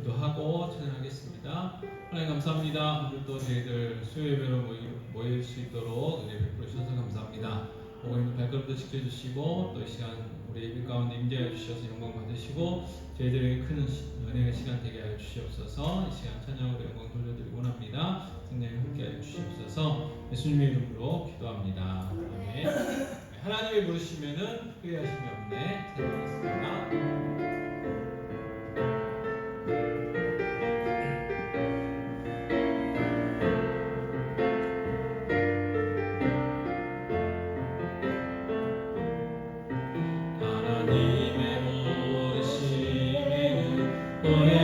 기도하고 찬양하겠습니다. 하나님 감사합니다. 오늘 또 저희들 수요예배로 모일 수 있도록 은혜 베풀어 주셔서 감사합니다. 오고 있는 발걸음도 지켜주시고 또 이 시간 우리 예배 가운데 임재하여 주셔서 영광 받으시고 저희들에게 큰 은혜의 시간 되게 하여 주시옵소서. 이 시간 찬양으로 영광 돌려드리고 원합니다. 성령님 함께하여 주시옵소서. 예수님의 이름으로 기도합니다. 아멘. 하나님이 부르시면은 후회하심이 없네. 찬양하겠습니다.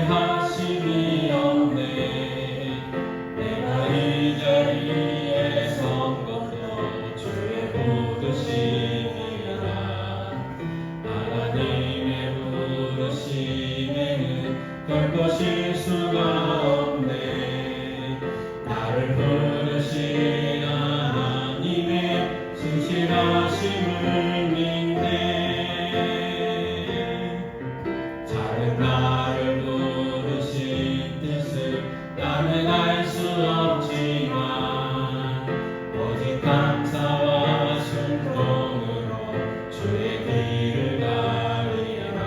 후회하심이 없네. 내가 이 자리에 선 것도 주의 부르심이라. 하나님의 부르심에는 결코 실수가 없네. 나를 부르신 하나님의 진실하심을 믿네. 작은 나를 부르신 뜻을 나는 알 수 없지만 오직 감사와 순종으로 주의 길을 가리라.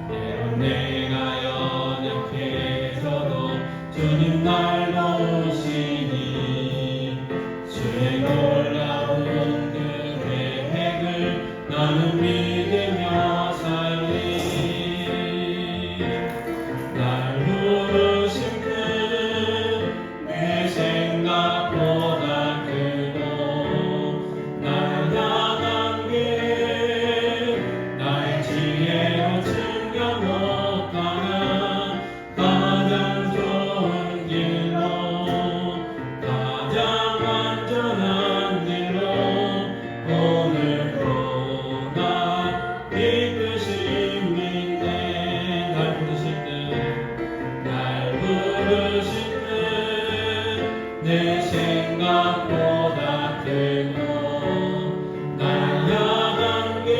때론 내가 연약해져도 주님 날 도우시니 주의 놀라운 그 계획을 나는 믿으며 살리. 날 부르신 내 생각보다 크고 날 향한 길 나의 지혜로 챙겨 못 가는 가장 좋은 길로 가장 완전한 길로 오늘도 날 이끄신 믿네. 날 부르신 내 생각보다 크고 날 향한 길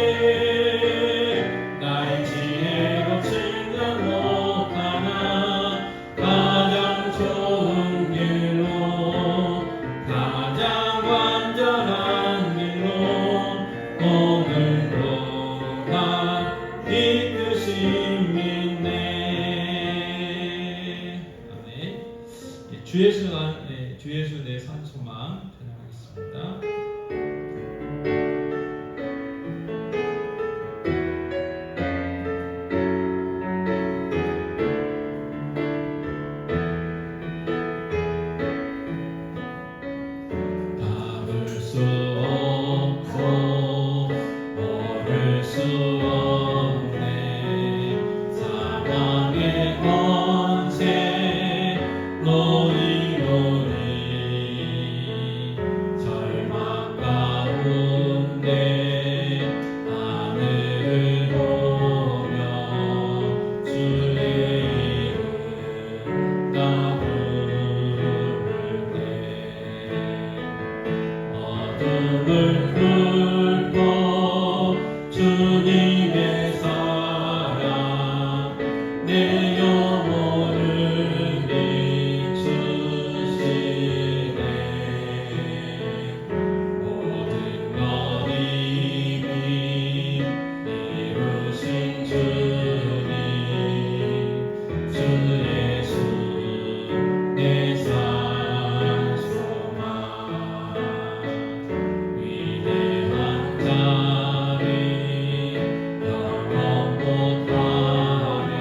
나의 지혜로 챙겨 못 가는 가장 좋은 길로 가장 완전한 길로 오늘도 날 이끄신 믿네. 아멘. 주 예수 내 산 소망 찬양하겠습니다. 담을 수 없고 오를 수 없네. 사망의 권세 노리노리 절망 가운데 하늘을 보며 주의 이름 나 부를 때 어둠을 뚫고 주님의 사랑 내 영혼을 비추시네. 모든 것 이미 이루신 주님 주 예수 내 산 소망. 위대한 자비 영원 못하며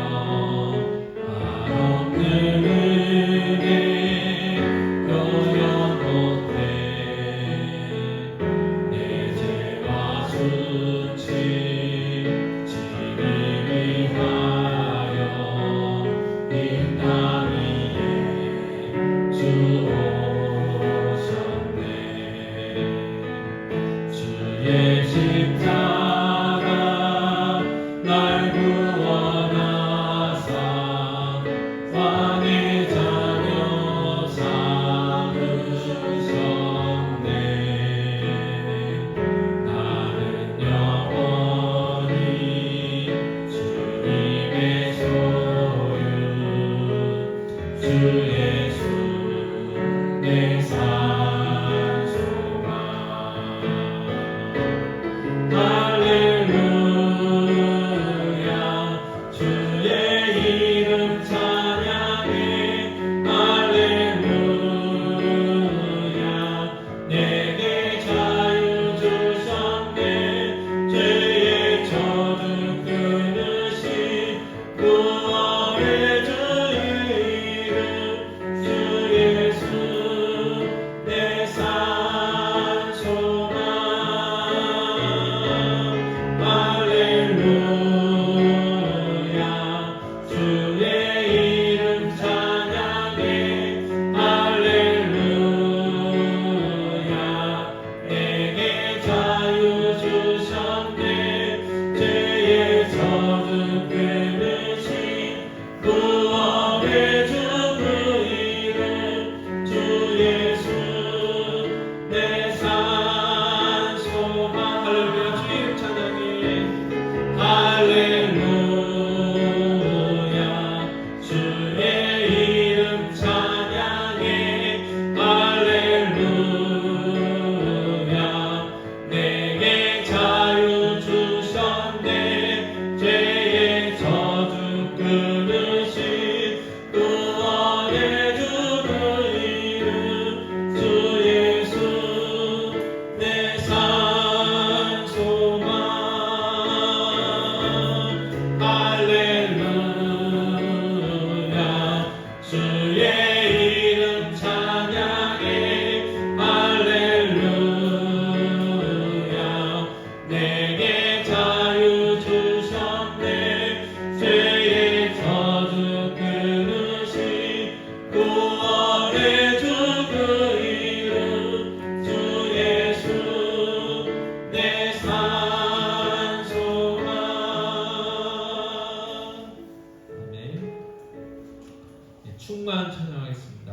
충만 찬양하겠습니다.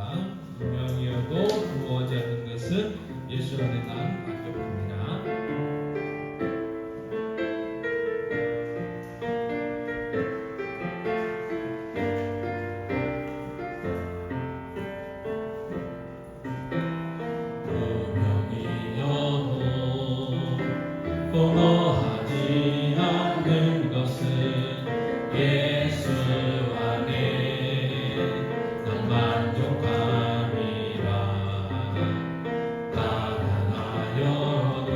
유명이어도 부모하지 않는 것은 예수 안에 난 만족합니다. 공허하지 않는 것은 예수 안에 난 만족함이라. 가난하여도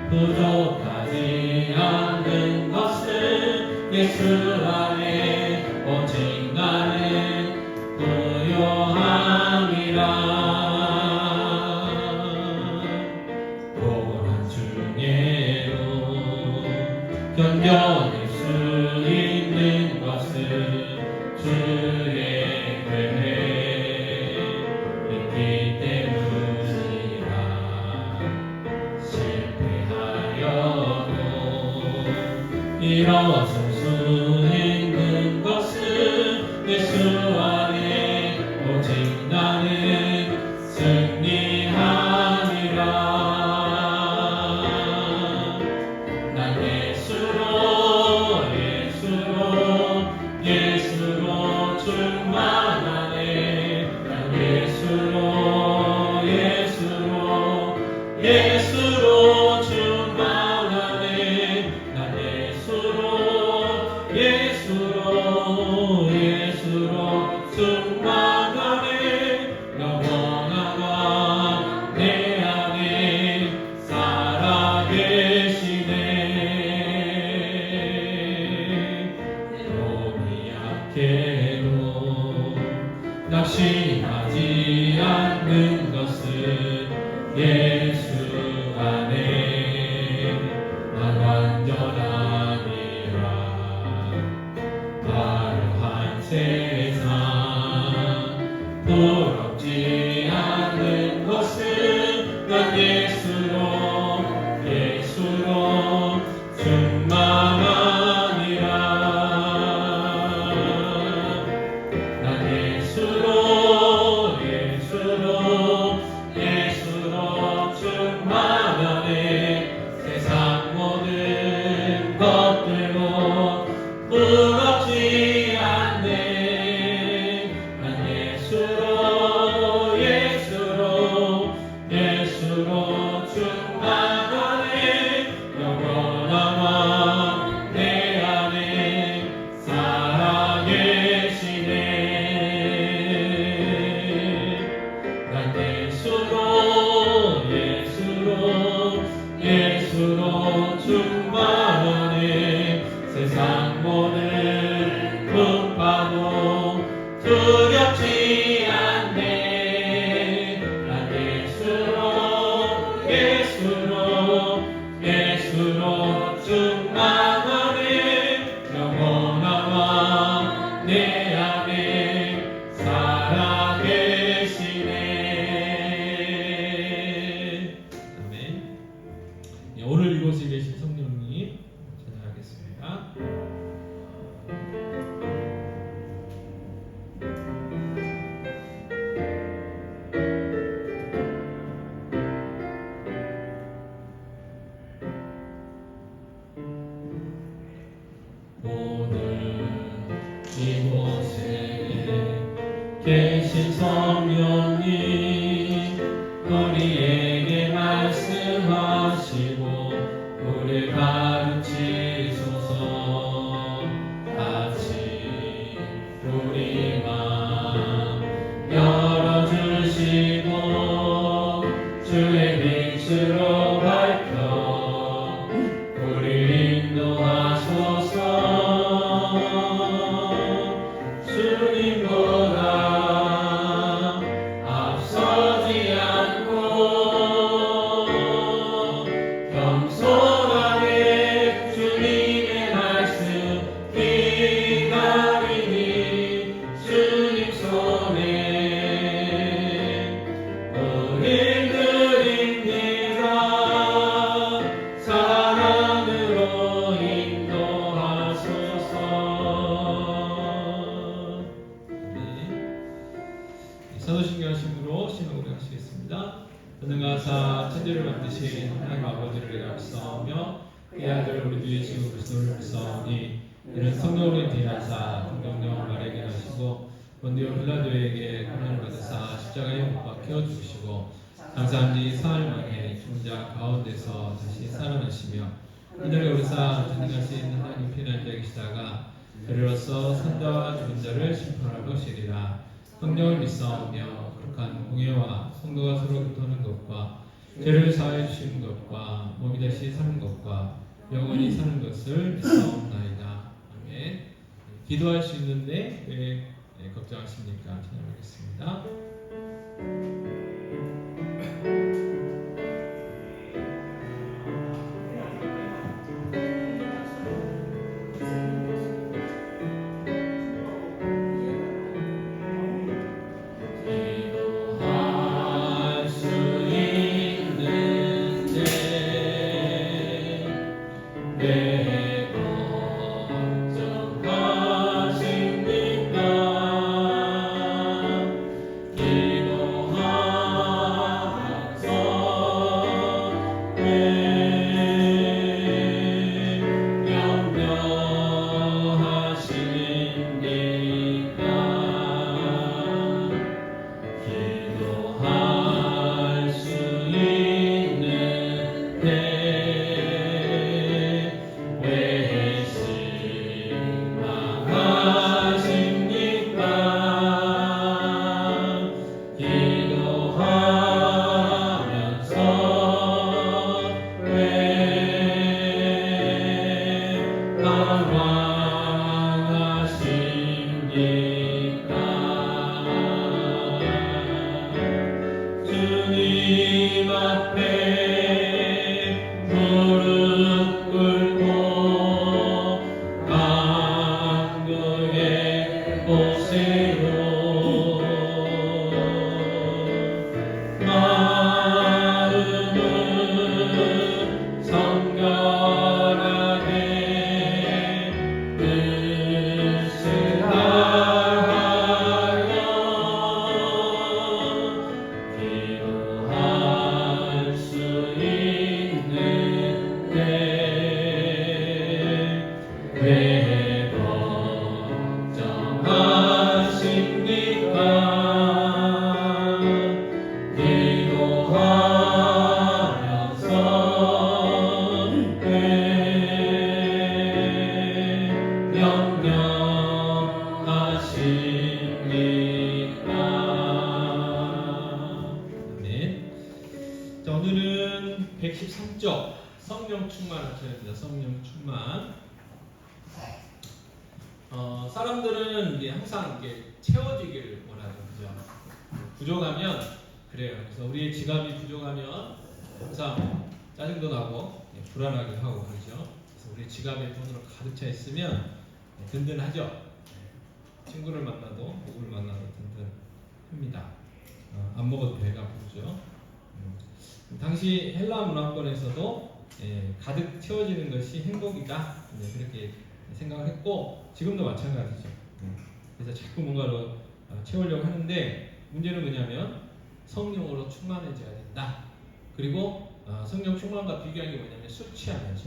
부족하지 않는 것은 예수 안에 오직 나는 부요함이라. 견뎌낼 수 있는 것은 주의 은혜 있기 때문이라. 실패하여도 일어설 수 있는 것은 예수 안에 오직 나는 승리하리라. 예수로 충만하네. 난 예수로 충만하네. 난 예수로 충만하네. 영원하다 내 안에 살아계시네. 약해도 낙심하지 않는 것은 예수 안에 난 완전함이라. 화려한 세상 부럽지 않는 것은 난 예수로 충만하니라. 예수로 충만하네. 세상 모든 것들로 부럽지 않네. 난 예수로 충만하네. 영원한 내 안에 살아계시네. 난 예수로 충만하네. 세상 모든 풍파도 두렵지 않네. 난 예수로 충만하네. 영원한 내 안에 살아계시네. 아멘. 오늘 이곳에 계신 성령님 찬양하겠습니다. 오늘 이곳에 계신 성령님 우리에게 말씀하시고 우리를 가르치소서. 같이 우리 마음 열어주시고 주의 빛으로 밝혀 우리 인도하소서. 주님보다 사도신경하심으로 신앙을 하시겠습니다. 전능하사 천지를 만드신 하나님 아버지를 약속하며 그의 아들 우리 주 예수 그리스도를 믿사오니 이는 성령으로 대하사 성령령 말에게 하시고 본디오 빌라도에게 고난을 받으사 십자가에 못 박혀 죽으시고 장사한 지 사흘 만에 죽은 자 가운데서 다시 살아나시며 하늘에 오르사 전능하신 하나님 편한 자 계시다가 그리로서 산자와 죽은 자를 심판할 것이리라. 성령을 믿사오며 거룩한 공예와 성도가 서로 교통하는 것과 죄를 사하여 주시는 것과 몸이 다시 사는 것과 영원히 사는 것을 믿사옵나이다. 아멘. 기도할 수 있는데 왜 걱정하십니까? 찬양하겠습니다. 자, 오늘은 113쪽 성령 충만한 차례입니다. 성령 충만. 사람들은 이게 항상 이게 채워지기를 원하죠, 그죠? 부족하면 그래요. 그래서 우리의 지갑이 부족하면 항상 짜증도 나고 불안하게 하고 그러죠. 그래서 우리 지갑에 돈으로 가득 차 있으면 든든하죠. 친구를 만나도 누구를 만나도 든든합니다. 안 먹어도 배가 부르죠. 당시 헬라 문화권에서도 가득 채워지는 것이 행복이다, 그렇게 생각을 했고 지금도 마찬가지죠. 그래서 자꾸 뭔가로 채우려고 하는데 문제는 뭐냐면 성령으로 충만해져야 된다. 그리고 성령 충만과 비교한 게 뭐냐면 술 취함이에요.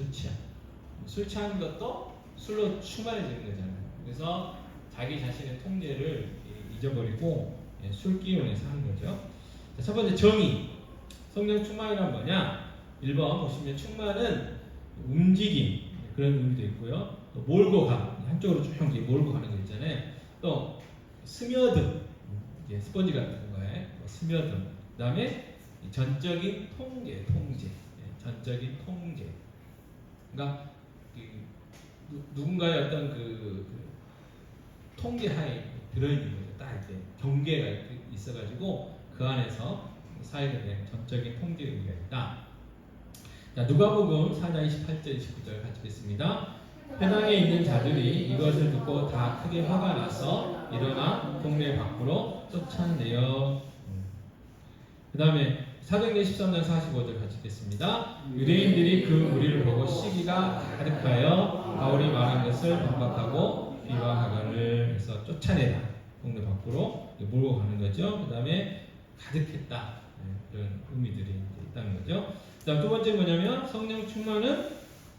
술 취하는 것도 술로 충만해지는 거잖아요. 그래서 자기 자신의 통제를 잊어버리고 술 기운에서 하는 거죠. 자, 첫 번째 정의. 성령 충만이란 뭐냐? 1번 보시면 충만은 움직임, 그런 의미도 있고요. 또 몰고 가, 한쪽으로 쭉 몰고 가는 거 있잖아요. 또 스며듦, 이제 스펀지 같은 거에 스며듦. 그 다음에 전적인 통제. 전적인 통제. 그러니까 누군가의 어떤 그 통제하에 들어있는 거죠. 딱 이렇게 경계가 있어가지고 그 안에서 사회에 전적인 통제 의미가 있다. 자, 누가복음 4장 28절 29절 같이 읽겠습니다. 회당에 있는 자들이 이것을 듣고 다 크게 화가 나서 일어나 동네 밖으로 쫓아내어. 그 다음에 사도행전 13장 45절 같이 읽겠습니다. 유대인들이 그 무리를 보고 시기가 가득하여 바울이 말한 것을 반박하고 비방하거늘 해서 쫓아내다. 동네 밖으로 몰고 가는 거죠. 그 다음에 가득했다. 그런 의미들이 있다는 거죠. 자, 두 번째 뭐냐면 성령 충만은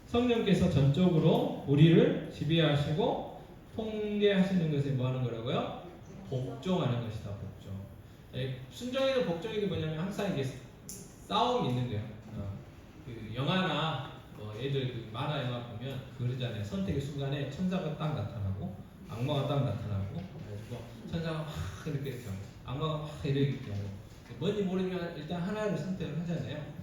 성령께서 전적으로 우리를 지배하시고 통제하시는 것에 뭐 하는 거라고요? 복종하는 것이다. 복종. 순종이든 복종이든 뭐냐면 항상 이게 싸움이 있는 거예요. 그 영화나 뭐 애들 그 만화 영화 보면 그러잖아요. 선택의 순간에 천사가 딱 나타나고 악마가 딱 나타나고 그래가지고 천사가 확 이렇게 되고 악마가 확 이렇게 되고 뭔지 모르면 일단 하나를 선택을 하잖아요.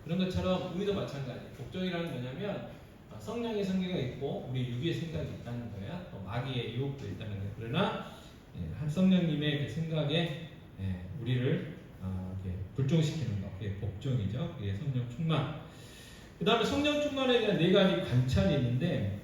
그런 것처럼 우리도 마찬가지. 복종이라는 뭐냐면 성령의 생각이 있고 우리 육의 생각이 있다는 거야. 또 마귀의 유혹도 있다는 거예요. 그러나 한 성령님의 그 생각에 우리를 이렇게 불종시키는 거, 그게 복종이죠. 그게 성령 충만. 그 다음에 성령 충만에 대한 네 가지 관찰이 있는데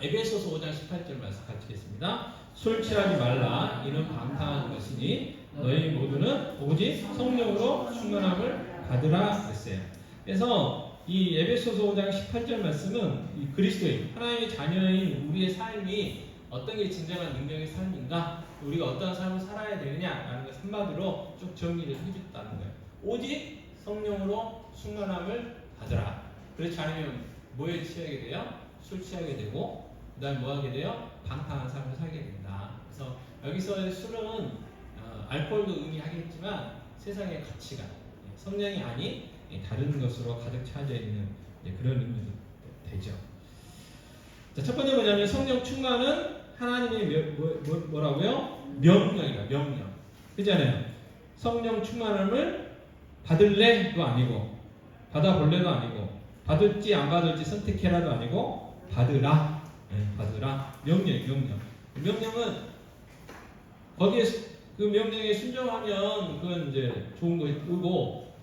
에베소서 5장 18절 말씀 같이 읽겠습니다. 술 취하지 말라. 이는 방탕한 것이니 너희 모두는 오직 성령으로 충만함을 받으라 했어요. 그래서 이 에베소서 5장 18절 말씀은 이 그리스도인 하나님의 자녀인 우리의 삶이 어떤 게 진정한 능력의 삶인가, 우리가 어떤 삶을 살아야 되느냐라는 것 한마디로 쭉 정리를 해줬다는 거예요. 오직 성령으로 충만함을 받으라. 그렇지 않으면 뭐에 취하게 돼요? 술 취하게 되고 그 다음에 뭐 하게 돼요? 방탕한 삶을 살게 된다. 그래서 여기서 술은 알코올도 의미하겠지만 세상의 가치관, 성령이 아닌 다른 것으로 가득 차져 있는 그런 의미도 되죠. 자, 첫 번째 뭐냐면 성령 충만은 하나님의 뭐라고요? 명령이다. 명령. 그잖아요. 성령 충만함을 받을래도 아니고 받아볼래도 아니고 받을지 안 받을지 선택해라도 아니고 받으라. 받으라. 명령. 명령은 거기에 그 명령에 순종하면 그건 이제 좋은 거고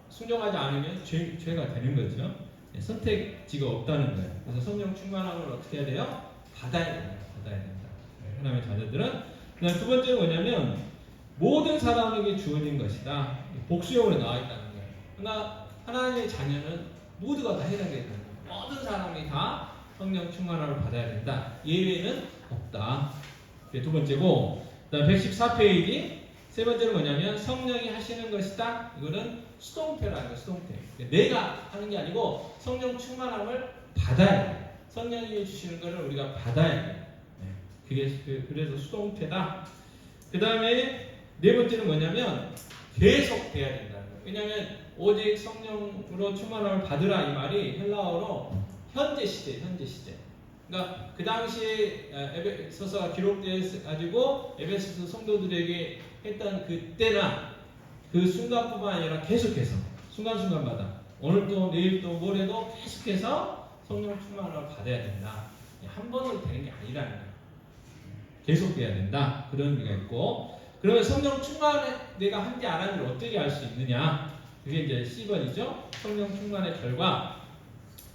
순종하지 않으면 죄가 되는 거죠. 선택지가 없다는 거예요. 그래서 성령 충만함을 어떻게 해야 돼요? 받아야 된다. 하나님의 자녀들은. 그다음 두 번째는 뭐냐면 모든 사람에게 주어진 것이다. 복수형으로 나와 있다는 거예요. 그러나 하나님의 자녀는 모두가 다 해당되는 거예요. 모든 사람이 다 성령 충만함을 받아야 된다. 예외는 없다. 그게 두 번째고, 그다음 114페이지 세 번째는 뭐냐면 성령이 하시는 것이다. 이거는 수동태라는 거예요. 수동태. 내가 하는 게 아니고 성령 충만함을 받아야 돼. 성령이 주시는 것을 우리가 받아야 돼. 그게 그래서 수동태다. 그 다음에 네 번째는 뭐냐면 계속 돼야 된다는 거예요. 왜냐하면 오직 성령으로 충만함을 받으라 이 말이 헬라어로 현재 시제. 그러니까 그 당시에 에베소서가 기록되어 가지고 에베소서 성도들에게 했던 그때나 그 순간뿐만 아니라 계속해서 순간순간마다 오늘도 내일도 모레도 계속해서 성령 충만함을 받아야 된다. 한 번으로 되는 게 아니라는 거예요. 계속돼야 된다. 그런 의미가 있고, 그러면 성령 충만에 내가 한지 안 한지를 어떻게 알 수 있느냐? 그게 이제 C번이죠. 성령 충만의 결과.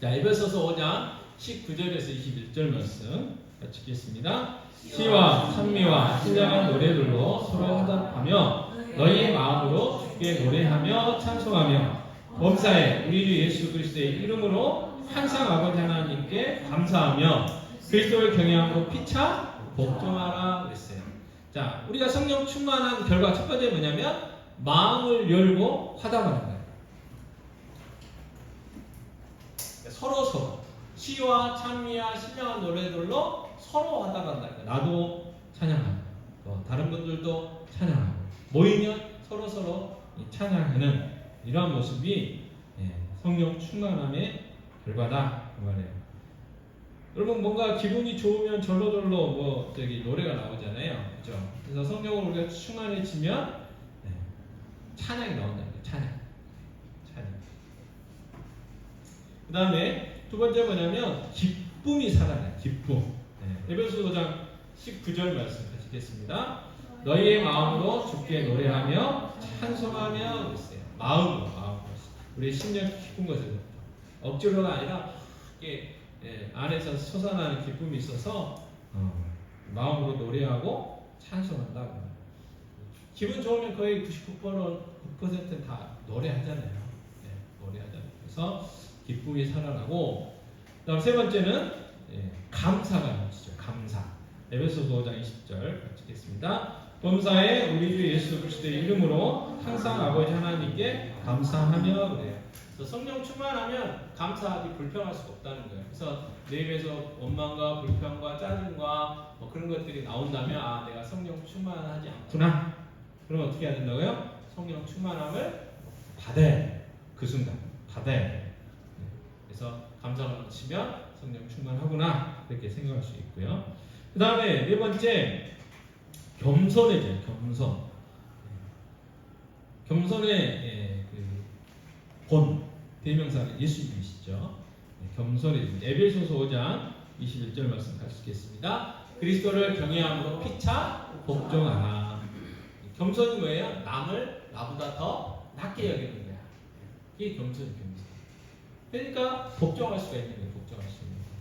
자, 에베소서 5장 19절에서 21절 말씀 같이 읽겠습니다. 시와 찬미와 신령한 노래들로 서로 화답하며 너희의 마음으로 주께 노래하며 찬송하며 범사에 우리 주 예수 그리스도의 이름으로 항상 아버지 하나님께 감사하며 그리스도를 경외함으로 피차 복종하라 그랬어요. 자, 우리가 성령 충만한 결과 첫 번째 뭐냐면 마음을 열고 화답하는 거예요. 서로 시와 찬미와 신령한 노래들로 서로 화답한다. 나도 찬양하고 다른 분들도 찬양하고 모이면 서로 찬양하는 이러한 모습이 성령 충만함의 결과다 그 말이에요. 여러분 뭔가 기분이 좋으면 절로절로 노래가 나오잖아요, 그렇죠? 그래서 성령으로 우리가 충만해지면 찬양이 나온다. 찬양. 그 다음에 두 번째 뭐냐면 기쁨이 살아나요. 기쁨. 에베소서 5장 19절 말씀 같이 읽겠습니다. 너희의 마음으로 주께 노래하며 찬송하며 있어요. 마음으로. 우리의 심령 깊은 것에서부터 억지로가 아니라 이게 안에서 솟아나는 기쁨이 있어서 마음으로 노래하고 찬송한다. 기분 좋으면 거의 99%는 다 노래하잖아요. 노래하잖아요. 그래서 기쁨이 살아나고, 그다음 세 번째는 감사가 넘치죠. 감사. 에베소서 5장 20절 같이 읽겠습니다. 범사에 우리 주 예수 그리스도의 이름으로 항상 아버지 하나님께 감사하며 그래요. 그래서 성령 충만하면 감사하기 불평할 수가 없다는 거예요. 그래서 내 입에서 원망과 불평과 짜증과 뭐 그런 것들이 나온다면 아 내가 성령 충만하지 않구나. 그럼 어떻게 해야 된다고요? 성령 충만함을 받아야 돼요. 그 순간 받아야 돼요. 그래서 감사가 넘치면 성령 충만하구나 이렇게 생각할 수 있고요. 그 다음에 네 번째 겸손해져요. 겸손의 본 대명사는 예수님이시죠. 겸손해집니다. 에베소서 5장 21절 말씀 같이 읽겠습니다. 그리스도를 경외함으로 피차 복종하라. 겸손이 뭐예요? 남을 나보다 더 낮게 여기는 거야. 이게 겸손이. 그러니까 복종할 수가 있는 거예요. 복종할 수 있는 거예요.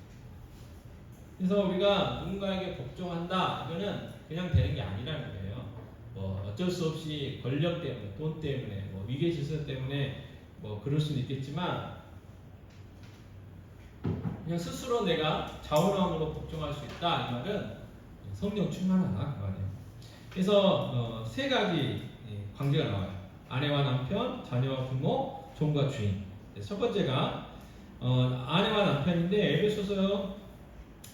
그래서 우리가 누군가에게 복종한다 이거는 그냥 되는 게 아니라는 거예요. 뭐 어쩔 수 없이 권력 때문에, 돈 때문에, 뭐 위계 질서 때문에 뭐 그럴 수는 있겠지만 그냥 스스로 내가 자원함으로 복종할 수 있다 이 말은 성령 충만하다 그 말이에요. 그래서 세 가지 관계가 나와요. 아내와 남편, 자녀와 부모, 종과 주인. 첫 번째가 아내와 남편인데 에베소서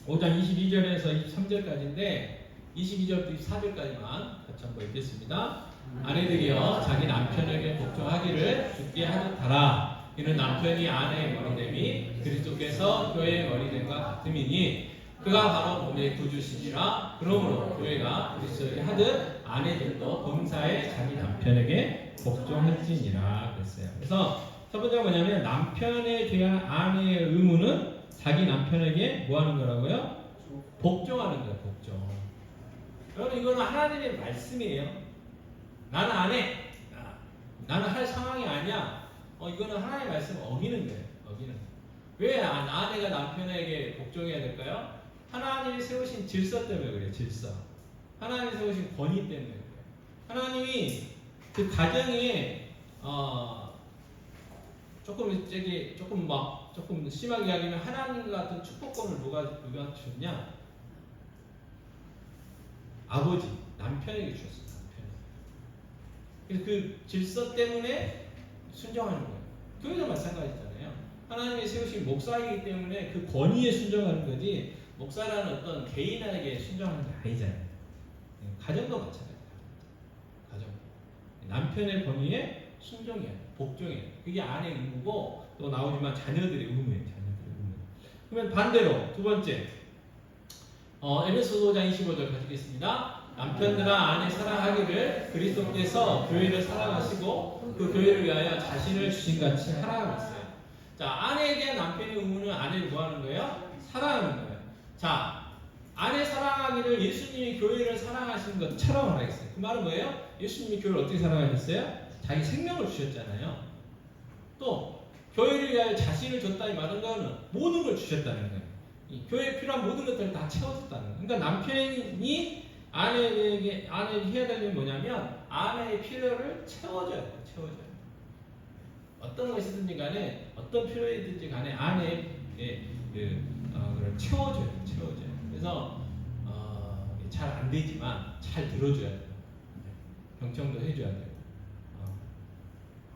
5장 22절에서 23절까지인데 22절부터 24절까지만 같이 한번 읽겠습니다. 아내들이여 자기 남편에게 복종하기를 주께 하듯 하라. 이는 남편이 아내의 머리됨이 그리스도께서 교회의 머리됨과 같음이니 그가 바로 몸의 구주시니라. 그러므로 교회가 그리스도에게 하듯 아내들도 범사에 자기 남편에게 복종할지니라 그랬어요. 그래서 첫 번째가 뭐냐면 남편에 대한 아내의 의무는 자기 남편에게 뭐 하는 거라고요? 복종하는 거예요. 복종. 여러분 이거는 하나님의 말씀이에요. 나는 안 해. 나는 할 상황이 아니야. 이거는 하나님의 말씀을 어기는 거예요. 어기는. 왜 아내가 남편에게 복종해야 될까요? 하나님이 세우신 질서 때문에 그래요. 질서. 하나님이 세우신 권위 때문에 그래요. 하나님이 그 가정에 조금 심하게 이야기하면 하나님과 같은 축복권을 누가 주셨냐? 아버지, 남편에게 주셨어요. 남편에게. 그래서 그 질서 때문에 순종하는 거예요. 교회도 마찬가지잖아요. 하나님이 세우신 목사이기 때문에 그 권위에 순종하는 거지 목사라는 어떤 개인에게 순종하는 게 아니잖아요. 가정도 마찬가지예요. 가정. 남편의 권위에 순종해야 돼. 복종해야 돼. 그게 아내의 의무고 또 나오지만 자녀들의 의무예요. 자녀들의 의무. 그러면 반대로 두 번째 에베소서 5장 25절 가지겠습니다. 남편들아 아내 사랑하기를 그리스도께서 교회를 사랑하시고 그 교회를 위하여 자신을 주신 같이 하라고 했어요. 자, 아내에 대한 남편의 의무는 아내를 뭐 하는 거예요? 사랑하는 거예요. 자, 아내 사랑하기를 예수님이 교회를 사랑하신 것처럼 하라겠어요. 그 말은 뭐예요? 예수님이 교회를 어떻게 사랑하셨어요? 자기 생명을 주셨잖아요. 또 교회를 위하여 자신을 줬다 이 말은 거는 모든 걸 주셨다는 거예요. 이 교회에 필요한 모든 것들을 다 채워줬다는 거예요. 그러니까 남편이 아내에게 해야 될 일은 뭐냐면 아내의 필요를 채워줘야 돼요. 채워줘야 돼요. 어떤 것이든지 간에 어떤 필요이든지 간에 아내의 그걸 채워줘야 돼요. 채워줘야 돼요. 그래서 잘 안 되지만 잘 들어줘야 돼요. 경청도 해줘야 돼요.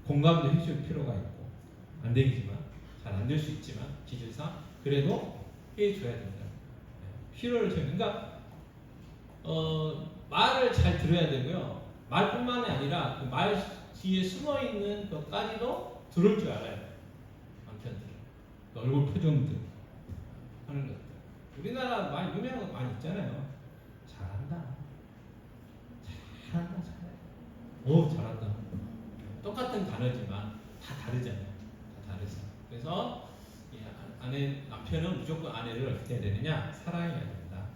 공감도 해줄 필요가 있고 안 되지만 잘 안 될 수 있지만 기질상 그래도 해줘야 된다. 필요를 채우는 그러니까 말을 잘 들어야 되고요. 말뿐만이 아니라 그 말 뒤에 숨어 있는 것까지도 들을 줄 알아야 돼요. 남편들은 그 얼굴 표정들 하는 것들. 우리나라 말 유명한 거 많이 있잖아요. 잘한다. 잘한다. 잘한다. 똑같은 단어지만 다 다르잖아요. 다 다르죠. 그래서 남편은 무조건 아내를 어떻게 해야 되느냐? 사랑해야 된다.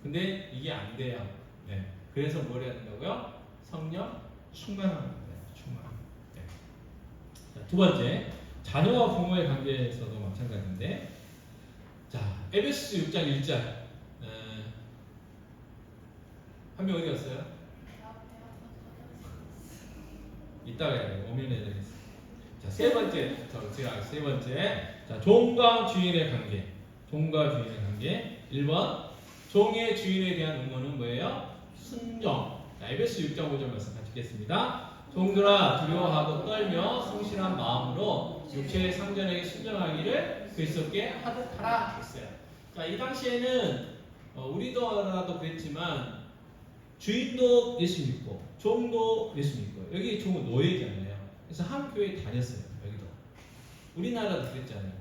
근데 이게 안 돼요. 네. 그래서 뭘 해야 된다고요? 성령 충만하는 거예요. 충만. 네. 자, 두 번째, 자녀와 부모의 관계에서도 마찬가지인데, 자, 에베소서 6장 1절. 한 명 어디 갔어요? 이따가 해야 돼요. 오면 해야 되겠어요. 자, 세 번째. 자, 종과 주인의 관계. 종과 주인의 관계. 1번, 종의 주인에 대한 의무는 뭐예요? 순종. 자, 에베소 6장 5절 말씀 같이 읽겠습니다. 종들아 두려워하고 떨며 성실한 마음으로 육체의 상전에게 순종하기를 그리스도께 하듯 하라 했어요. 자, 이 당시에는 우리도라도 그랬지만 주인도 예수 믿고 종도 예수 믿고 여기 종은 노예잖아요. 그래서 한 교회에 다녔어요. 여기도 우리나라도 그랬잖아요.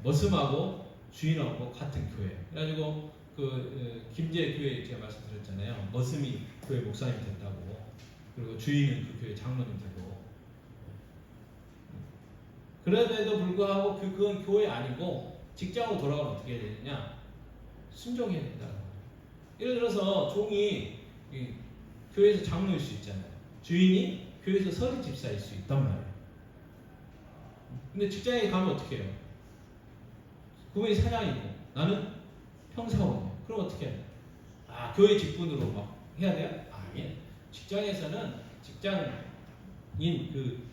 머슴하고 주인하고 같은 교회. 그래가지고 김제 교회 제가 말씀드렸잖아요. 머슴이 교회 목사님이 됐다고. 그리고 주인은 그 교회 장로님 되고. 그런데도 불구하고 그건 교회 아니고 직장으로 돌아가면 어떻게 해야 되느냐? 순종해야 된다. 예를 들어서 종이 교회에서 장로일 수 있잖아요. 주인이 교회에서 서리 집사일 수 있단 말이에요. 근데 직장에 가면 어떻게 해요? 그분이 사장이고 나는 평사원이에요. 그럼 어떻게 해요? 교회 직분으로 막 해야 돼요? 아니에요. 직장에서는 직장인 그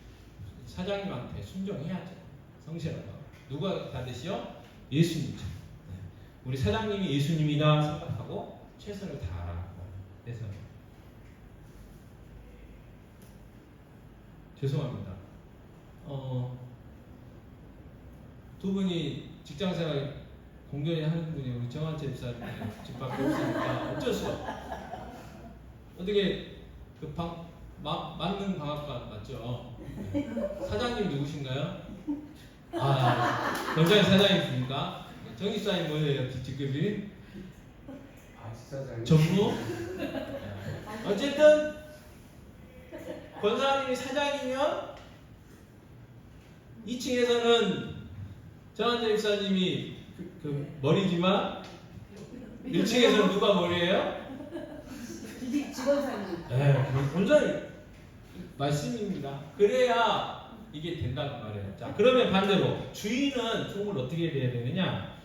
사장님한테 순종해야죠. 성실하고. 누가 받으시오? 예수님이죠. 우리 사장님이 예수님이다 생각하고 최선을 다하라. 그래서 죄송합니다. 두 분이 직장생활 공견히 하는 분이 우리 정한채 집사님 집 밖에 없으니까 어쩔 수 없어. 어떻게 맞는 방학반 맞죠? 사장님 누구신가요? 권장의 사장님이십니까? 정 집사님 뭐예요? 직급이? 전무? 어쨌든 권사님이 사장이면 2층에서는 정한재 집사님이 머리지만 1층에서는 누가 머리예요? 직원사님. 완전히 말씀입니다. 그래야 이게 된다는 말이에요. 자, 그러면 반대로 주인은 종을 어떻게 돼야 되느냐?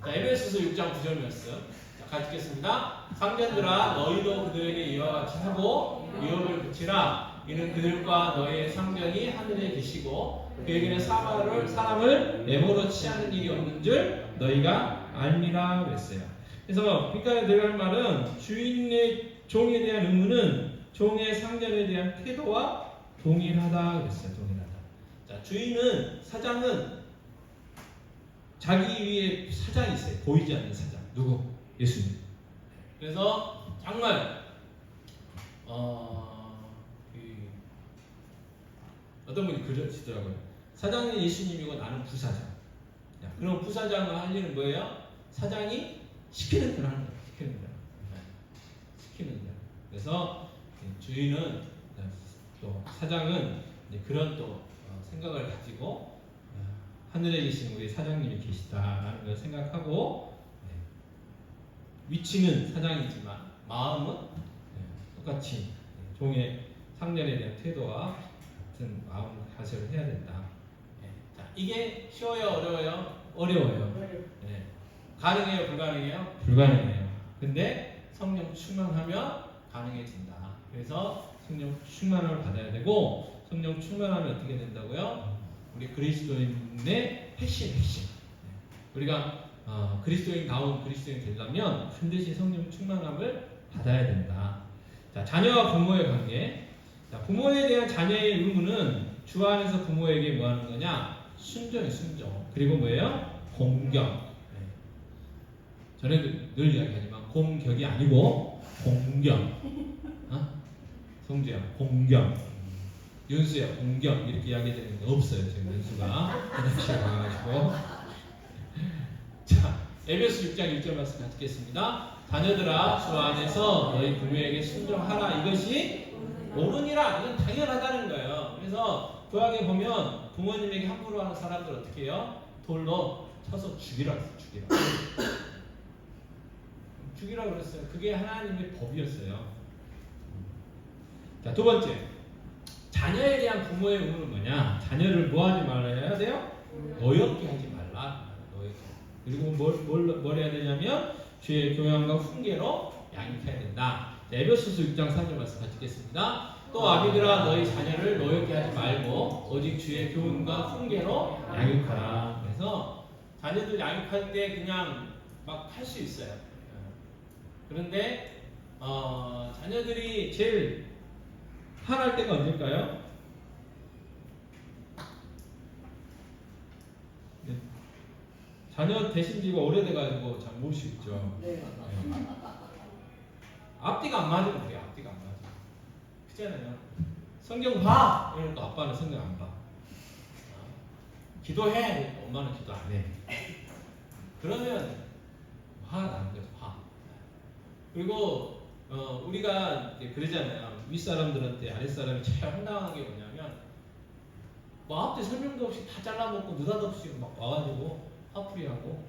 자, 에베소서 6장 9절 말씀. 자, 같이 읽겠습니다. 상전들아 너희도 그들에게 이와 같이 하고 위협을 붙이라. 이는 그들과 너희의 상전이 하늘에 계시고 그에게는 사람을 애모로 취하는 일이 없는 줄 너희가 알미라 그랬어요. 그래서 그러니까 내가 할 말은 주인의 종에 대한 의무는 종의 상전에 대한 태도와 동일하다 그랬어요. 동일하다. 자, 주인은 사장은 자기 위에 사장이 있어요. 보이지 않는 사장. 누구? 예수님. 그래서 정말 어떤 분이 그러시더라고요. 사장은 예수님이고 나는 부사장. 야, 그럼 부사장을 할 일은 뭐예요? 사장이 시키는 대로 하는 거예요. 시키는 대로. 시키는 대로. 그래서 주인은 또 사장은 그런 또 생각을 가지고 하늘에 계신 우리 사장님이 계시다라는 걸 생각하고 위치는 사장이지만 마음은 똑같이 종의 상전에 대한 태도와 같은 마음 가설을 해야 된다. 자, 이게 쉬워요, 어려워요? 어려워요. 가능해요, 불가능해요? 불가능해요. 근데 성령 충만하면 가능해진다. 그래서 성령 충만함을 받아야 되고 성령 충만하면 어떻게 된다고요? 우리 그리스도인의 핵심. 우리가 그리스도인다운 그리스도인이 되려면 반드시 성령 충만함을 받아야 된다. 자, 자녀와 부모의 관계. 자, 부모에 대한 자녀의 의무는 주 안에서 부모에게 뭐 하는 거냐? 순종. 그리고 뭐예요? 공경. 저는 늘 이야기하지만 공격이 아니고 공경. 성주야, 공경. 윤수야, 공경. 이렇게 이야기되는 게 없어요. 지금 윤수가 화장실에 가가지고. 자, 에베소 6장 1절 말씀 같이 읽겠습니다. 자녀들아 주 안에서 너희 부모에게 순종하라. 이것이 옳으니라. 이건 당연하다는 거예요. 그래서 구약에 보면 부모님에게 함부로 하는 사람들 어떻게 해요? 돌로 쳐서 죽이라 그랬어요. 그게 하나님의 법이었어요. 자, 두 번째, 자녀에 대한 부모의 의무는 뭐냐? 자녀를 뭐하지 말아야 돼요? 노엽게 하지 말라. 노엽게. 그리고 뭘 해야 되냐면 주의 교양과 훈계로 양육해야 된다. 에베소서 6장 4절 말씀 같이 읽겠습니다. 또 아비들아 너희 자녀를 노엽게 하지 말고 오직 주의 교훈과 훈계로 양육하라. 그래서 자녀들 양육할 때 그냥 막 할 수 있어요. 그런데 자녀들이 제일 화날 때가 언제일까요? 네. 자녀 대신 지고 오래돼가지고 잘 못 쉬죠. 네. 앞뒤가 안 맞으면 돼요. 앞뒤가 안 맞아. 그렇잖아요. 성경 봐! 이러면 또 아빠는 성경 안 봐. 기도해! 엄마는 기도 안 해. 그러면 화가 나는 거죠. 화. 그리고 우리가 그러잖아요. 윗사람들한테 아랫사람이 제일 황당한 게 뭐냐면 뭐 앞뒤 설명도 없이 다 잘라먹고 느닷없이 막 와가지고 화풀이하고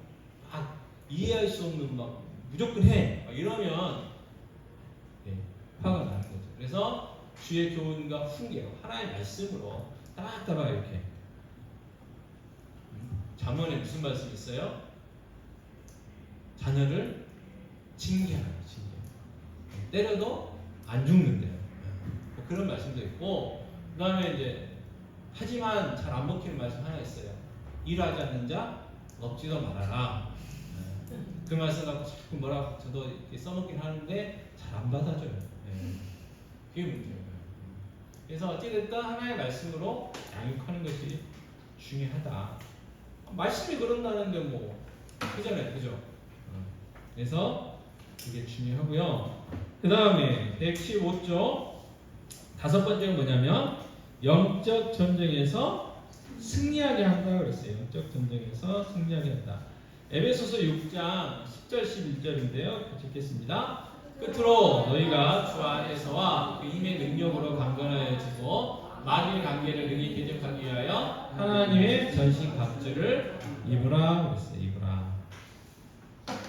막 이해할 수 없는 막 무조건 해. 막 이러면 화가 나는 거죠. 그래서 주의 교훈과 훈계로 하나의 말씀으로 따박따박 이렇게. 잠언에 무슨 말씀이 있어요? 자녀를 징계하라. 때려도 안 죽는데요. 뭐 그런 말씀도 있고, 그 다음에 이제 하지만 잘 안 먹히는 말씀 하나 있어요. 일하지 않는 자 먹지도 말아라. 그 말씀 갖고 자꾸 뭐라 저도 이렇게 써먹긴 하는데 잘 안 받아줘요. 그게 문제예요. 그래서 어찌됐든 하나의 말씀으로 양육하는 것이 중요하다. 말씀이 그런다는데 뭐 그잖아요, 그죠? 그래서 이게 중요하고요. 그 다음에 115조 다섯 번째는 뭐냐면 영적 전쟁에서 승리하게 한다고 그랬어요. 영적 전쟁에서 승리하게 한다. 에베소서 6장 10절 11절인데요. 같이 읽겠습니다. 끝으로 너희가 주 안에서와 그 힘의 능력으로 강건하여지고 마귀의 관계를 능히 대적하기 위하여 하나님의 전신 갑주를 입으라 그랬어요. 입으라.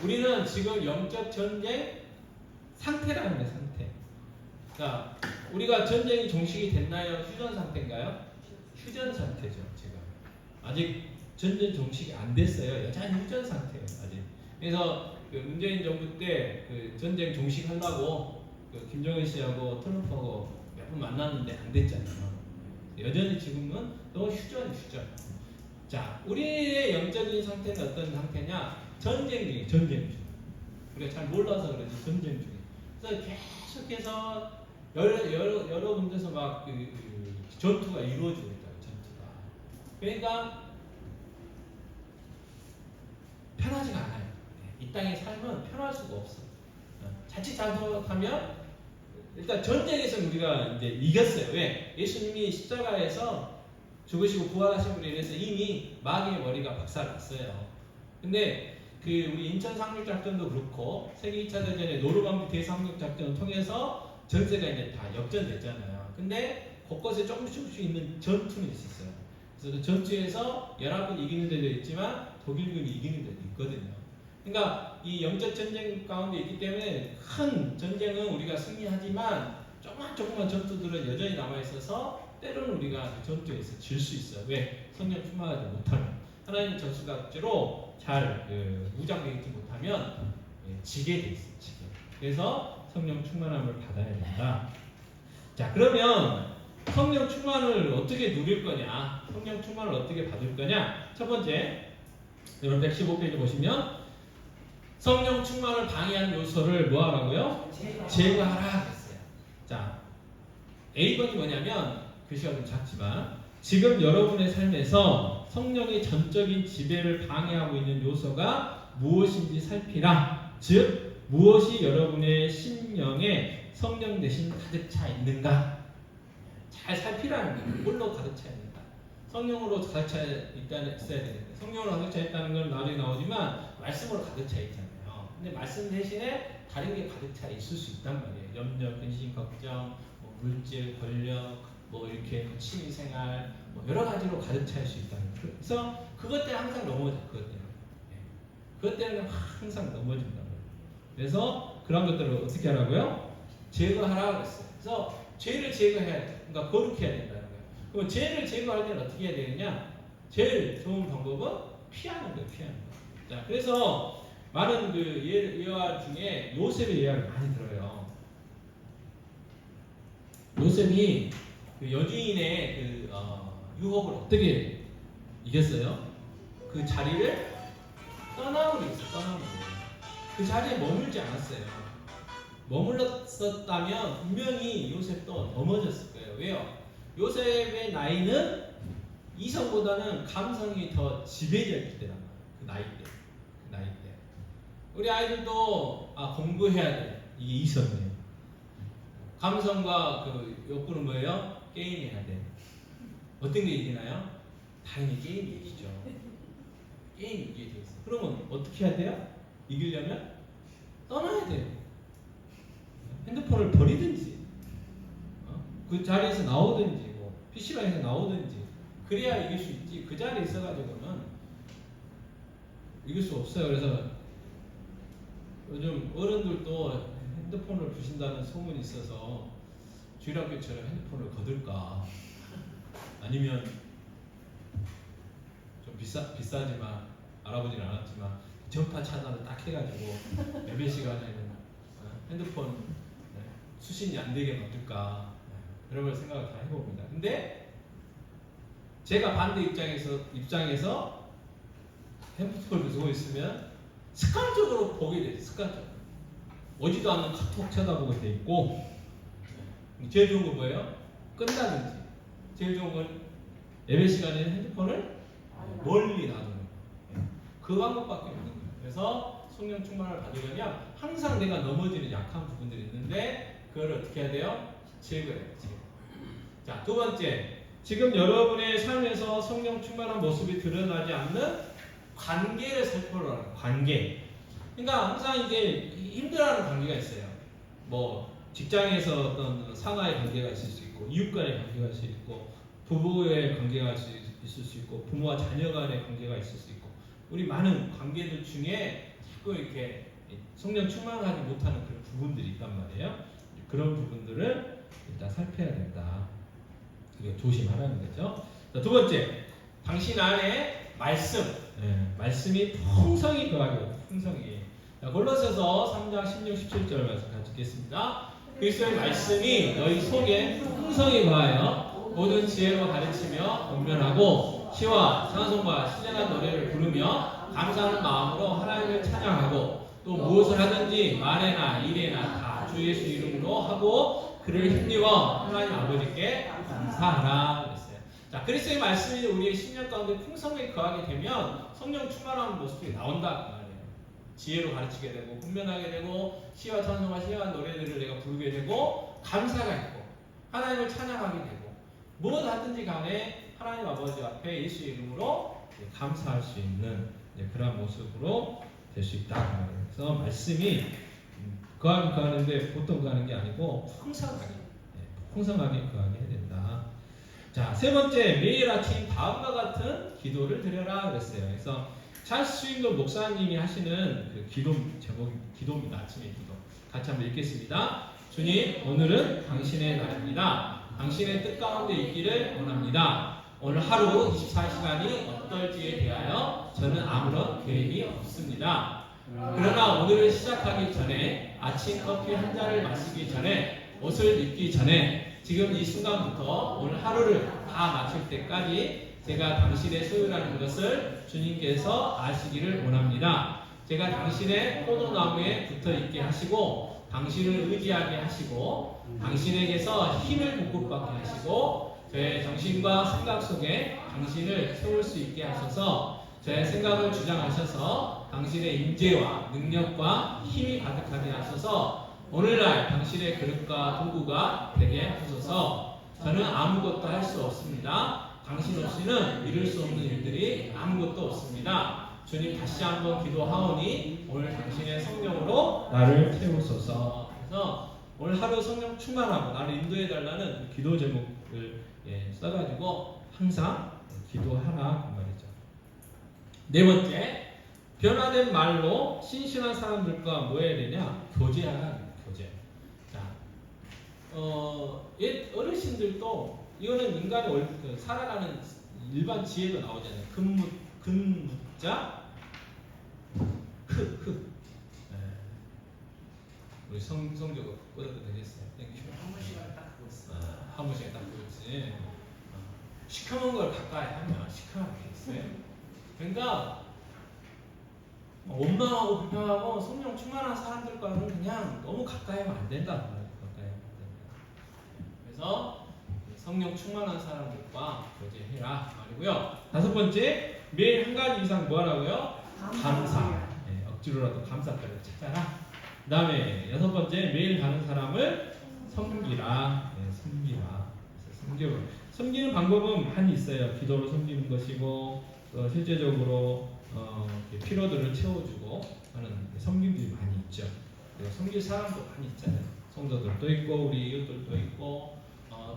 우리는 지금 영적 전쟁 상태라는 거예요. 상태. 자, 우리가 전쟁이 종식이 됐나요? 휴전 상태인가요? 휴전 상태죠. 지금 아직 전쟁 종식이 안 됐어요. 여전히 휴전 상태예요. 아직. 그래서 그 문재인 정부 때 그 전쟁 종식하려고 그 김정은 씨하고 트럼프하고 몇 번 만났는데 안 됐잖아요. 여전히 지금은 또 휴전. 자, 우리의 영적인 상태는 어떤 상태냐? 전쟁 중에. 우리가 잘 몰라서 그러지 전쟁 중에. 그래서 계속해서 여러 군데서 막 그 전투가 이루어지고 있다. 전투가. 그러니까 편하지가 않아요. 이 땅의 삶은 편할 수가 없어. 자칫 잘못하면 일단 전쟁에서 우리가 이제 이겼어요. 왜? 예수님이 십자가에서 죽으시고 부활하신 분에 인해서 이미 마귀의 머리가 박살났어요. 근데 그 우리 인천 상륙 작전도 그렇고 세계 2차 대전의 노르망디 대상륙 작전을 통해서 전세가 이제 다 역전됐잖아요. 근데 곳곳에 조금씩 있는 전투는 있었어요. 그래서 그 전투에서 연합군이 이기는 데도 있지만 독일군이 이기는 데도 있거든요. 그러니까 이 영적 전쟁 가운데 있기 때문에 큰 전쟁은 우리가 승리하지만 조그만 전투들은 여전히 남아 있어서 때로는 우리가 전투에서 질 수 있어요. 왜? 성령 충만하지 못하면 하나님 전술각지로 잘 무장되어 있지 못하면 지게 돼 있어요. 지게. 그래서 성령 충만함을 받아야 된다. 자, 그러면 성령 충만을 어떻게 누릴 거냐? 성령 충만을 어떻게 받을 거냐? 첫 번째, 여러분 115페이지 보시면 성령 충만을 방해하는 요소를 뭐 하라고요? 제거하라 그랬어요. 자, A번이 뭐냐면 글씨가 좀 작지만 지금 여러분의 삶에서 성령의 전적인 지배를 방해하고 있는 요소가 무엇인지 살피라. 즉 무엇이 여러분의 심령에 성령 대신 가득 차 있는가? 잘 살피라는 거예요. 뭘로 가득 차 있는가? 성령으로 가득 차 있어야 되는데 성령으로 가득 차 있다는 건 나중에 나오지만 말씀으로 가득 차 있잖아요. 근데 말씀 대신에 다른 게 가득 차 있을 수 있단 말이에요. 염려, 근심, 걱정, 뭐 물질, 권력, 뭐 이렇게 취미생활, 뭐 여러 가지로 가득 차 있을 수 있다는 거예요. 그래서 그것 때문에 항상 넘어져. 그것 때문에 항상 넘어진다는 거예요. 그래서 그런 것들을 어떻게 하라고요? 제거하라 그랬어요. 그래서 죄를 제거해야 돼. 그러니까 거룩해야 된다는 거예요. 그럼 죄를 제거할 때는 어떻게 해야 되느냐? 제일 좋은 방법은 피하는 거예요. 피하는 거. 자, 그래서 많은 그 예화 중에 요셉의 예화를 많이 들어요. 요셉이 그 여주인의 그 유혹을 어떻게 이겼어요? 그 자리를 떠나오고 있어요. 떠나오고. 그 자리에 머물지 않았어요. 머물렀었다면 분명히 요셉도 넘어졌을 거예요. 왜요? 요셉의 나이는 이성보다는 감성이 더 지배적일 때란 말이에요. 그 나이 때. 그 나이 때. 우리 아이들도 공부해야 돼. 이게 이성이에요. 감성과 그 욕구는 뭐예요? 게임해야 돼. 어떤 게 이기나요? 당연히 게임이 이기죠. 게임이 이기게 돼 있어. 그러면 어떻게 해야 돼요? 이기려면 떠나야 돼요. 핸드폰을 버리든지, 그 자리에서 나오든지, 뭐 PC방에서 나오든지, 그래야 이길 수 있지. 그 자리에 있어가지고는 이길 수 없어요. 그래서 요즘 어른들도 핸드폰을 부신다는 소문이 있어서 주일학교처럼 핸드폰을 거둘까? 아니면 좀 비싸지만 알아보진 않았지만 전파 차단을 딱 해가지고 예배 시간에는 핸드폰 수신이 안 되게 놔둘까? 여러 번 생각을 다 해봅니다. 근데 제가 반대 입장에서 핸드폰을 두고 있으면 습관적으로 보게 돼요. 습관적으로. 오지도 않는 카톡 쳐다보게 돼 있고, 제일 좋은 건 뭐예요? 끝나든지. 제일 좋은 건 예배 시간에는 핸드폰을 멀리 놔두는 거예요. 그 방법밖에 없는 거예요. 그래서 성령 충만을 받으려면 항상 내가 넘어지는 약한 부분들이 있는데 그걸 어떻게 해야 돼요? 제거해야 돼요. 자, 두 번째. 지금 여러분의 삶에서 성령 충만한 모습이 드러나지 않는 관계를 살펴보라는 관계. 그러니까 항상 이제 힘들어하는 관계가 있어요. 뭐 직장에서 어떤 상하의 관계가 있을 수 있고, 이웃 간의 관계가 있을 수 있고, 부부의 관계가 있을 수 있고, 부모와 자녀 간의 관계가 있을 수 있고, 우리 많은 관계들 중에 자꾸 이렇게 성령 충만하지 못하는 그런 부분들이 있단 말이에요. 그런 부분들을 일단 살펴야 된다. 그리고 조심하라는 거죠. 자, 두 번째, 당신 안에 말씀이 풍성히 거하고 풍성히. 자, 골로새서 3장 16, 17절 말씀 같이 읽겠습니다. 그리스도의 말씀이 너희 속에 풍성히 거하여 모든 지혜로 가르치며 권면하고 시와 찬송과 신령한 노래를 부르며 감사하는 마음으로 하나님을 찬양하고 또 무엇을 하든지 말에나 일에나 다 주 예수 이름으로 하고 그를 힘입어 하나님 아버지께 감사하라 그랬어요. 자, 그리스도의 말씀이 우리의 심령 가운데 풍성하게 거하게 되면 성령 충만한 모습이 나온다 그 말이에요. 지혜로 가르치게 되고 분별하게 되고 시와 찬송과 신령한 노래들을 내가 부르게 되고 감사가 있고 하나님을 찬양하게 되고 무엇 하든지 간에 하나님 아버지 앞에 예수 이름으로 감사할 수 있는 그런 모습으로 될 수 있다. 그래서 말씀이 거하는데 보통 거하는 게 아니고 풍성하게 거하게 해야 된다. 자, 세 번째, 매일 아침 다음과 같은 기도를 드려라 그랬어요. 그래서 찰스 스윙돈 목사님이 하시는 그 기도 제목이 기도입니다. 아침의 기도. 같이 한번 읽겠습니다. 주님, 오늘은 당신의 날입니다. 당신의 뜻 가운데 있기를 원합니다. 오늘 하루 24시간이 어떨지에 대하여 저는 아무런 계획이 없습니다. 그러나 오늘을 시작하기 전에 아침 커피 한 잔을 마시기 전에 옷을 입기 전에 지금 이 순간부터 오늘 하루를 다 마칠 때까지 제가 당신의 소유라는 것을 주님께서 아시기를 원합니다. 제가 당신의 포도나무에 붙어 있게 하시고 당신을 의지하게 하시고 당신에게서 힘을 공급받게 하시고 저의 정신과 생각 속에 당신을 세울 수 있게 하셔서 저의 생각을 주장하셔서 당신의 임재와 능력과 힘이 가득하게 하셔서 오늘날 당신의 그릇과 도구가 되게 하소서. 저는 아무것도 할 수 없습니다. 당신 없이는 이룰 수 없는 일들이 아무것도 없습니다. 주님 다시 한번 기도하오니 오늘 당신의 성령으로 나를 채우소서. 그래서 오늘 하루 성령 충만하고 나를 인도해달라는 기도 제목을 써가지고 항상 기도하라 그 말이죠. 네 번째, 변화된 말로 신실한 사람들과 뭐 해야 되냐? 교제하라. 교제. 자, 옛 어르신들도 이거는 인간의 살아가는 일반 지혜도 나오잖아요. 근무자, 네. 우리 성적으로 끌어도 되겠어요. 땡큐. 한 번씩은 딱 그거 있어. 한 번씩 딱 그렇지. 시커먼 걸 가까이 하면 시커멓게 있어요. 그러니까 원망하고 불평하고 성령 충만한 사람들과는 그냥 너무 가까이 하면 안 된다. 가까이 하면 안 된다. 그래서 성령 충만한 사람들과 교제해라 말이고요. 다섯 번째, 매일 한 가지 이상 뭐 하라고요? 감사. 네, 억지로라도 감사까지 찾아라. 그 다음에 여섯 번째, 매일 다른 사람을 섬기라. 네, 섬기라. 그래서 섬기는 방법은 많이 있어요. 기도로 섬기는 것이고, 또 실제적으로 피로들을 채워주고 하는 섬김들이 많이 있죠. 그리고 섬길 사람도 많이 있잖아요. 성도들도 있고 우리 이웃들도 있고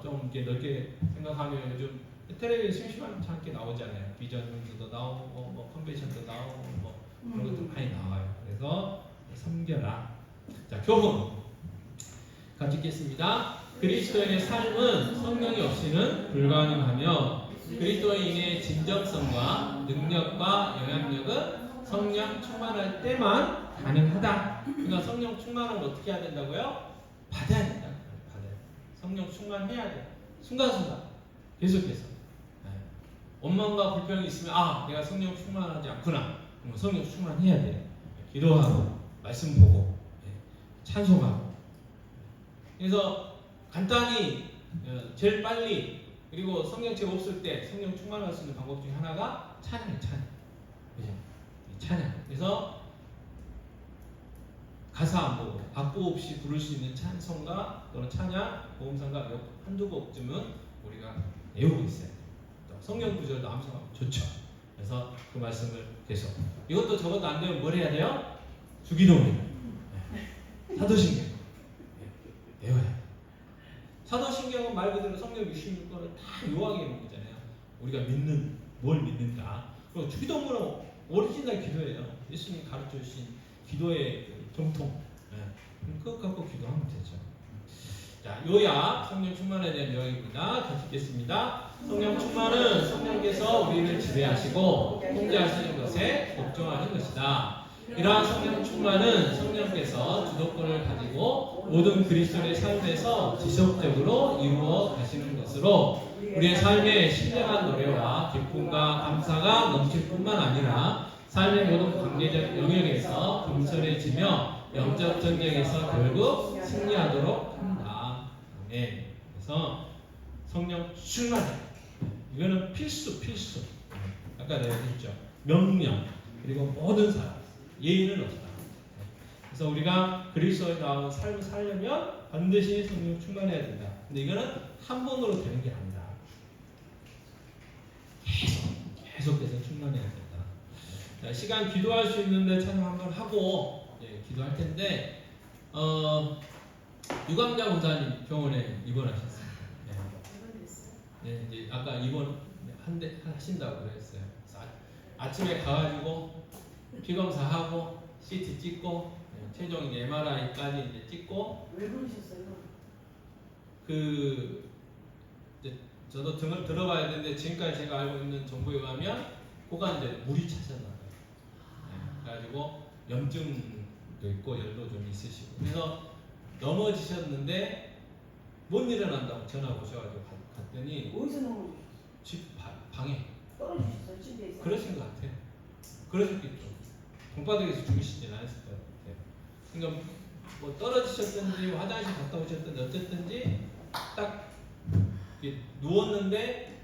좀 이렇게 넓게 생각하면 요즘 텔레비전 심심하지 않게 나오잖아요. 비전 뉴스도 나오고 뭐 컨벤션도 나오고 뭐 그런 것도 많이 나와요. 그래서 섬겨라. 자, 교훈 같이 읽겠습니다. 그리스도인의 삶은 성령이 없이는 불가능하며 그리스도인의 진정성과 능력과 영향력은 성령 충만할 때만 가능하다. 그러니까 성령 충만을 어떻게 해야 된다고요? 받아야 된다. 받아야 돼. 성령 충만해야 돼. 순간순간 계속해서. 네. 원망과 불평이 있으면 내가 성령 충만하지 않구나. 그럼 성령 충만해야 돼. 기도하고 말씀 보고 찬송하고. 그래서 간단히 제일 빨리 그리고 성령체가 없을 때 성령 충만할 수 있는 방법 중에 하나가 찬양이에요. 찬양. 그죠? 찬양. 그래서 가사 안 보고 악보 없이 부를 수 있는 찬송가 또는 찬양, 보험상가 한두 곡쯤은 우리가 외우고 있어야 돼요. 성령 구절도 암송하면 좋죠. 그래서 그 말씀을 계속 이것도 저것도 안 되면 뭘 해야 돼요? 주기도문이에요. 사도신경 외워야 돼요. 사도신경은 말 그대로 성경 66권을 다 요하게 있는 거잖아요. 우리가 믿는 뭘 믿는가. 그리고 주기도문은 오리지널 기도예요. 예수님이 가르쳐 주신 기도의 정통. 그것 갖고 기도하면 되죠. 자, 요약 성령 충만에 대한 요약입니다. 같이 읽겠습니다. 성령 충만은 성령께서 우리를 지배하시고 통제하시는 것에 복종하는 것이다. 이러한 성령 충만은 성령께서 주도권을 가지고 모든 그리스도의 삶에서 지속적으로 이루어 가시는 것으로 우리의 삶에 신령한 노래와 기쁨과 감사가 넘칠 뿐만 아니라 삶의 모든 관계적 영역에서 겸손해지며 영적 전쟁에서 결국 승리하도록 한다. 아멘. 그래서 성령 충만해. 이거는 필수. 아까 내가 했죠. 명령 그리고 모든 사람. 예의는 없다. 그래서 우리가 그리스도에 나온 삶을 살려면 반드시 성령 충만해야 된다. 근데 이거는 한 번으로 되는 게 아니다. 계속해서 충만해야 된다. 자, 시간 기도할 수 있는데 찬양 한번 하고 기도할 텐데 유광자 원사님 병원에 입원하셨습니다. 이제 아까 입원 하신다고 그랬어요. 아침에 가가지고 피 검사하고 CT 찍고 최종 MRI까지 이제 찍고. 왜 그러셨어요? 이제 저도 등을 들어봐야 되는데 지금까지 제가 알고 있는 정보에 의하면 고관절에 물이 차셨나 봐요. 그래가지고 염증도 있고 열도 좀 있으시고 그래서 넘어지셨는데 못 일어난다고 전화 오셔가지고 갔더니 어디서 넘어지셨어요? 집 방에 떨어지셨어요? 집에서? 그러신 것 같아요. 그러셨겠죠. 방바닥에서 죽으시진 않았을 것 같아요. 그러니까 뭐 떨어지셨든지 화장실 갔다 오셨든지 어쨌든지 딱 누웠는데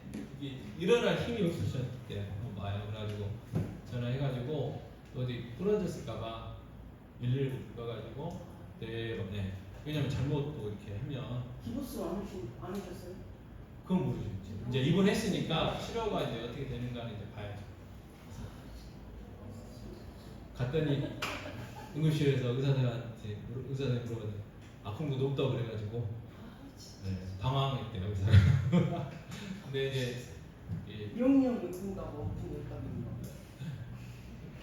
일어날 힘이 없으셨대요. 와요. 그래가지고 전화해가지고 어디 부러졌을까봐 119 불러가지고 그대로. 왜냐면 잘못 또 이렇게 하면 기부스 안 하셨어요? 그건 모르죠. 이제 입원했으니까 치료가 이제 어떻게 되는가는 이제 봐야죠. 갔더니 응급실에서 의사들한테 물어봤더니 아픈 거 높다고 그래가지고 당황했대요 의사가. 근데 이제 영역이 큰다고 없으니까.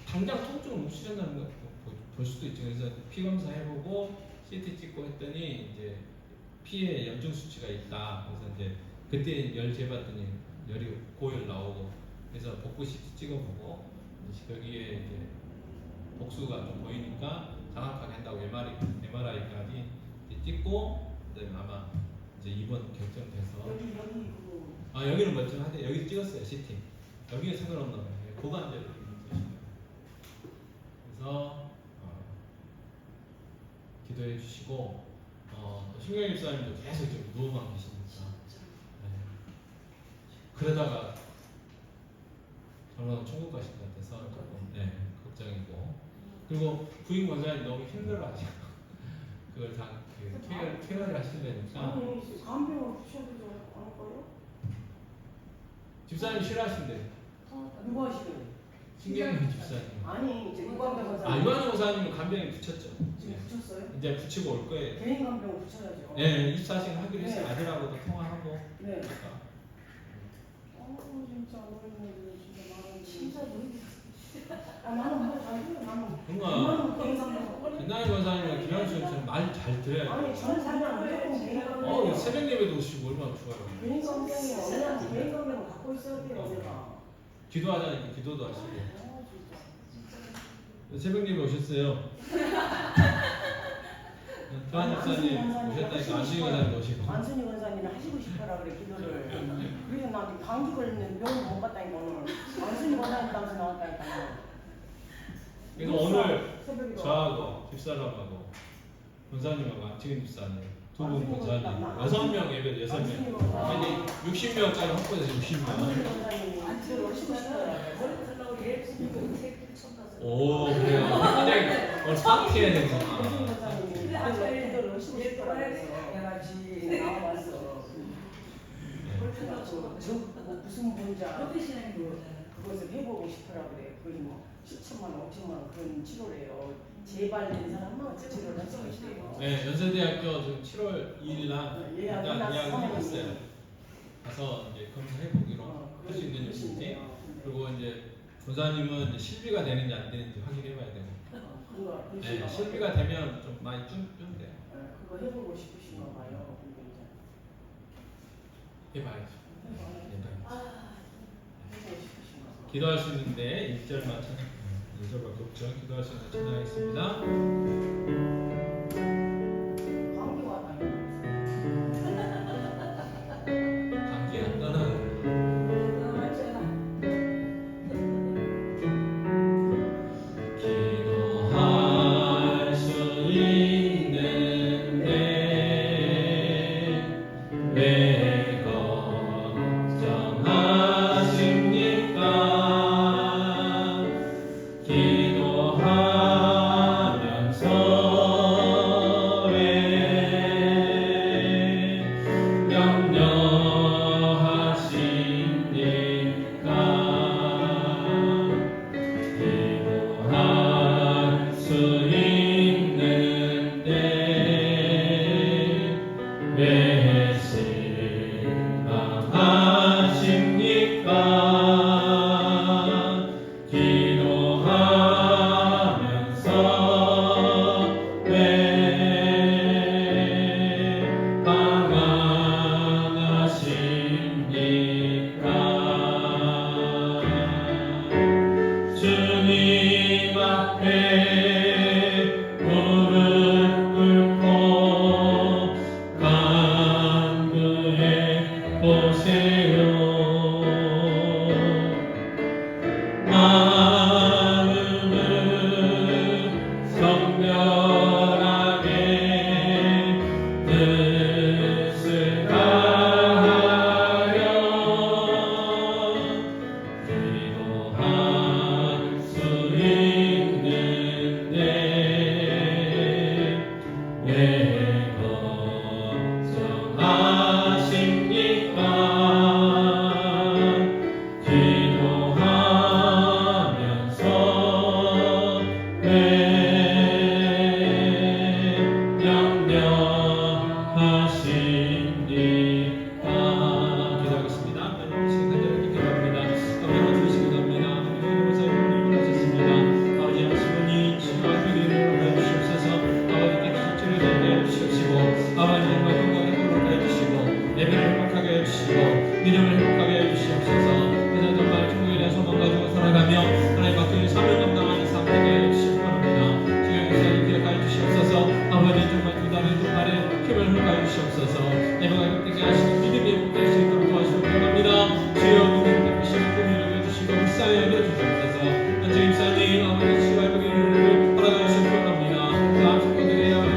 당장 통증은 없으셨다는 거 볼 수도 있죠. 그래서 피 검사 해보고 CT 찍고 했더니 이제 피에 염증 수치가 있다. 그래서 이제 그때 열 재봤더니 열이 고열 나오고 그래서 복부 CT 찍어보고 거기에 이제 복수가 좀 보이니까 정확하게 한다고 MRI까지 찍고 그다음에 아마 이제 입원 결정돼서. 여기는 멀쩡하대. 여기 찍었어요 CT. 여기는 상관없나 봐요. 고관절. 그래서 기도해 주시고 신경 집사님도 계속 좀 누워만 계시니까 그러다가 저는 천국 가실 것 같아서 조금 걱정이고 그리고 부인 권사님 너무 힘들어하시고 그걸 다 케어를 하시려니까 아니 간병을 붙여도 안 거요? 집사님 싫어하신대. 누구 하시는? 신경님 집사님. 아니 이제 유관병 아 권사님. 유한영 권사님은 간병에 붙였죠. 지금 붙였어요? 이제 붙이고 올 거예요. 개인 간병을 붙여야죠. 네, 24시간 하기로 했어요. 네. 아들하고도 통화하고. 네. 그러니까. 진짜 어린애들 진짜 많은 진짜 나는 뭐잘 들어 나는. 뭔가 나는 개인 간병. 김나희 권사님은 김현수처럼 말 잘 들어요. 아니 저는 사람 무조건 개인 간병. 새벽 예배도 오시고 얼마나 좋아요. 개인 간병이 언니한테 개인 간병을 갖고 있어야 돼요 언니가. 기도하자니까 기도도 하시고. 진짜. 새벽 예배 오셨어요. 교환 집사님 오셨다니까 안수희 권사님 오시고. 안순이 권사님이 하시고 싶어라 그래 기도를. 그래서 나한테 감기 걸리는 병원 못 갔다니까 오늘. 안순이 권사님 당시 나왔다니까. 그래서 오늘 새벽에 저하고 집사람하고 권사님하고 안치근 집사님 두 분 안수희 권사님 권사님. 6명 예배 6명. 안순이 권사님. 아니 60명짜리 확보해서 60명. 안순이 권사님이 기도를 하시고 싶어라. 오 그래요. 굉장히 오늘 상쾌해야 안순이 되구나. 권사님이 기도를 하시고 싶어라 그래서 나와봤어. 뭐 무슨 분자 그것을 해보고 싶어라 그래. 그걸 뭐 10천만 원, 5천만 원 그런 치료래요. 재발된 사람만 그 치료를 하시고 싶대요. 네, 연세대학교 지금 7월 2일 날 예약 일단 예약을 끝났어요. 해봤어요. 가서 이제 검사해 보기로 할 수 있는 일인지 그리고 이제 권사님은 이제 실비가 되는지 안 되는지 확인해봐야 되고. 그거 네, 실비가 되면 좀 많이 좀 돼요. 그거 해보고 싶으신가 봐요. 근데 이제 해봐야죠. 해봐야죠. 해보고 싶으신가 봐. 기도할 수 있는데 1절만 찬양. 1절밖에 없죠. 기도할 수 있는 찬양하겠습니다. 감기 왔다니까. 감기 안 떠나요. 기도할 수 있는데 왜 걱정하십니까? 기도하면서 왜 염려하십니까? 기도할 수 있는데 왜 실망하십니까? 기도하면서 왜 방황하십니까? 주님 앞에 무릎 꿇고 간구해 보세요. 마음을 성결하게 뜻을 다하여 기도할 수 있는데 왜 걱정하십니까? 기도하면서 왜 염려하십니까? 기도하겠습니다. 시간 그대로 기도합니다. 아버지 주시기 갑니다. 하나님 감사합니다. 하셨습니다. 아버지 하시니 주와 그리를 주시옵소서. 아버지께 기초를 해 주시옵시고 아버지 정말 건강을 행복하게 해 주시고 예배를 행복하게 해 주시고 믿음을 행복하게 해 주시옵소서. 그래서 정말 천국에 대한 소망 가지고 살아가며 하나님 맡겨진 사명 감당하는 삶 되게 해 주시기 바랍니다. 주의 역사를 기억하여 주시옵소서. 아버지 정말 두 다리 두 발에 힘을 흘러가여 주시옵소서. 예배가 행복되게 하시고 믿음이 행복될 수 있도록 도와주시기 바랍니다. 주여 믿음 깊으신 꿈을 여겨주시고 불쌍히 여겨주시옵소서. 주임사님 아버지 치유와 회복의 이름을 허락하여 주시기 바랍니다. 다음 친구들의 아버지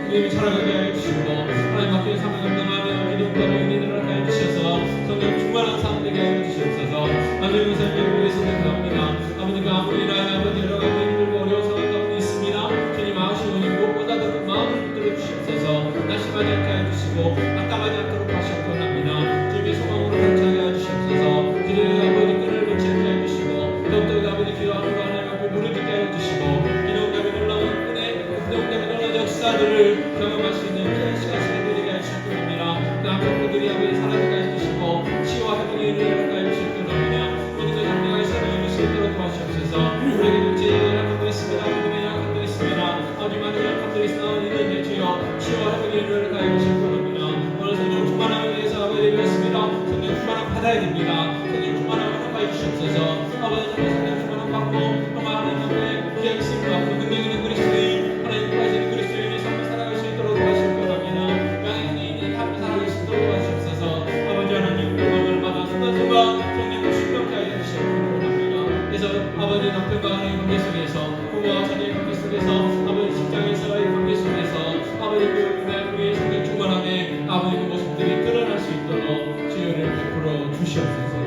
주님이 살아가게 하여 주시고 하나님 맡긴 삶을 감당하며 기도과 은혜를 하게 하여 주셔서 성령 충만한 삶 되게 하여 주시옵소서. 하나님 삶을 위해서 기도합니다. 아버지가 아무리나 아버지 여러 가지 힘들고 어려운 상황 가운데 있습니다. 주님 아시오니 무엇보다 더 마음을 붙들어 주시옵소서. 낙심하지 않게 하여 주시고 낙담하지 않도록 하시옵고 합니다. 주님의 소망으로 감차게 하여 주시옵소서. 기도의 아버지 끈을 놓지 않게 하여 주시고 더욱더 아버지 기도하는 거 하나님 앞에 무릎 짓게 하여 주시고 기도감이 놀라운 은혜 기도감이 놀라운 역사들을 경험할 수 있는 그런 시간을 드리게 하여 주시옵고 합니다. 그 앞으로들이 아버지 사랑하게 해주시고 치유와 회복의 은혜를 하여 주시옵고 합니다. 모든 장래가 살아갈 수 있도록 도와주시옵소서. 우리에게 제일 약함도 있습니다. 믿음의 약함도 있습니다. 아버지 많은 약함도 있으나 이는 주여 치유와 회복의 은혜를 하여 주시옵고 합니다. 오늘 성령 충만함을 위해서 아버지 드렸습니다. 성령 충만함 받아야 됩니다. 성령 충만함을 허가해 주시옵소서. 아버지 정말 성령 충만함 받고 정말 하나님 앞에 귀하게 쓰임을 받고 능력 있는 그리스도인 하나님과 하시는 그리스도인의 삶을 살아갈 수 있도록 도와주시옵고 합니다. 명예는 삶을 살아갈 수 있도록 도와주시옵소서. 아버지 하나님 영광을 받아 순간순간 성령을 충만케 하여 주시옵고 합니다. 그래서 아버지 남편과 하나님의 관계 속에서 부모와 자녀의 관계 속에서 아버지 직장에서의 관계 속에서 아버지 우리의 성령 충만함에 아버지 그 모습들이 드러날 수 있도록 지혜를 베풀어 주시옵소서.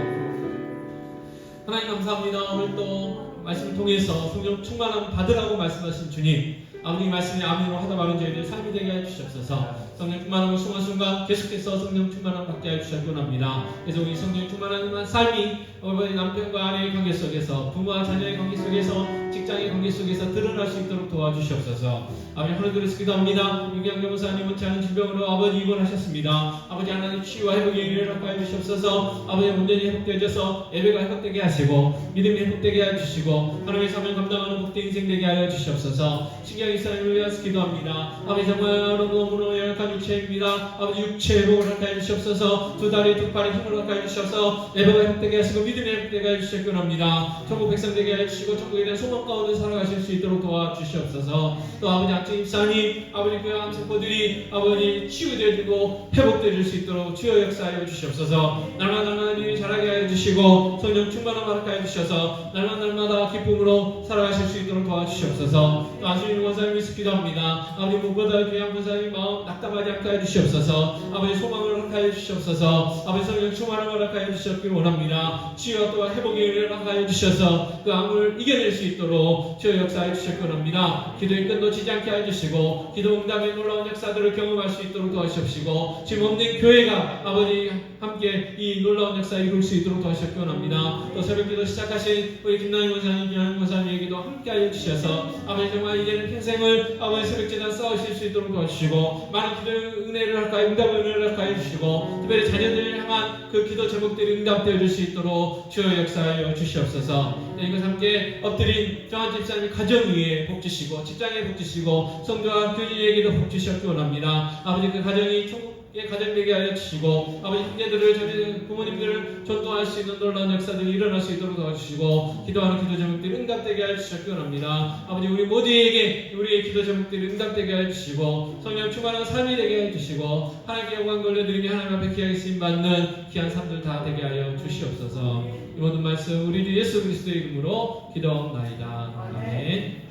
하나님 감사합니다. 오늘 또 말씀을 통해서 성령 충만함 받으라고 말씀하신 주님 아버지 말씀이 아멘으로 하다 말은 저희들 삶이 되게 해 주시옵소서. 성령 충만함을 순간순간 계속해서 성령 충만함 받게 해 주시기 원합니다. 그래서 우리 성령 충만한 삶이 아버지 남편과 아내의 관계 속에서 부모와 자녀의 관계 속에서 직장의 관계 속에서 드러날 수 있도록 도와주시옵소서. 아버지 하나님께서 기도합니다. 유경 교무사님 원치 않은 질병으로 아버지 입원하셨습니다. 아버지 하나님 치유와 회복의 은혜를 허락하여 주시옵소서. 아버지 온전히 회복되어져서 예배가 회복되게 하시고 믿음이 회복되게 하여주시고 하나님의 삶을 감당하는 복된 인생 되게 하여 주시옵소서. 신경 이스라엘을 위해서 기도합니다. 아버지 정말 너무너무 연약한 육체입니다. 아버지 육체로 허락하여 주시옵소서. 두 다리 두 팔에 힘을 허락하여 주셔서 예배가 회복되게 하시고 믿음이 회복되게 하여 주시옵고 합니다. 천국 백성 되게 하여 주시고 천국에 대한 소망 가운데 살아가실 수 있도록 도와주시옵소서. 또 아버지 악증 입사님 아버지 교회한 세포들이 아버지 치유되어지고 회복되어질 수 있도록 치유 역사하여 주시옵소서. 날마다 님이 자라게 하여 주시고 성령 충만함 허락하여 주셔서 날마다 기쁨으로 살아가실 수 있도록 도와주시옵소서. 또 아시는 원사님 위해서 기도합니다. 아버지 무엇보다 귀한 원사님 마음 낙담하지 않게 하여 주시옵소서. 아버지 소망을 허락하여 주시옵소서. 아버지 성령 충만함을 허락하여 주시옵기를 원합니다. 치유와 또한 회복의 은혜를 허락하여 주셔서 그 암을 이겨낼 수 있도록 치유 역사해 주셨기 원합니다. 기도의 끈 놓치지 않게 하여 주시고 기도 응답의 놀라운 역사들을 경험할 수 있도록 도와주시옵시고 지금 없는 교회가 아버지 함께 이 놀라운 역사 이룰 수 있도록 도와주셨기 원합니다. 또 새벽기도 시작하신 우리 김나영 원사님, 김나영 원사님에게도 함께 하여 주셔서 아버지 정말 이제는 평생을 아버지 새벽제단 싸우실 수 있도록 도와주시고 많은 기도 은혜를 할까요? 응답의 은혜를 할까요? 주시고 특별히 자녀들을 향한 그 기도 제목들이 응답되어 줄 수 있도록 주여 역사하여 주시옵소서. 이것 함께 엎드린 정한 집사님 가정 위에 복 주시고 직장에 복 주시고 성도와 교인에게도 복 주시옵기 원합니다. 아버지 그 가정이 천국의 가정 되게 하여 주시고 아버지 형제들을 저희 부모님들을 전도할 수 있는 놀라운 역사들이 일어날 수 있도록 도와주시고 기도하는 기도 제목들이 응답되게 하여 주시옵기 원합니다. 아버지 우리 모두에게 우리의 기도 제목들이 응답되게 하여 주시고 성령 충만한 삶이 되게 하여 주시고 하나님께 영광 돌려드리며 하나님 앞에 귀하게 쓰임받는 귀한 삶들 다 되게 하여 주시옵소서. 이 모든 말씀 우리 주 예수 그리스도의 이름으로 기도하옵나이다. 아멘.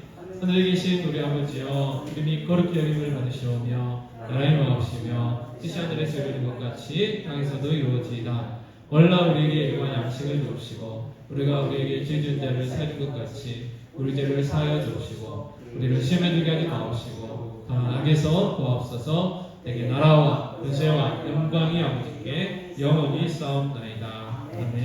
하늘에 계신 우리 아버지여 이름이 거룩히 여김을 받으시오며 나라의 마옵시며 뜻이 하늘에서 이루어진 것 같이 땅에서도 이루어지이다. 오늘날 우리에게 일용할 양식을 주옵시고 우리가 우리에게 죄 지은 자를 사하는 것 같이 우리 죄를 사하여 주옵시고 우리를 시험에 들게 하지 마옵시고 다만 악에서 구하옵소서. 내게 나라와 권세와 영광이 아버지께 영원히 싸움나이다. 아멘.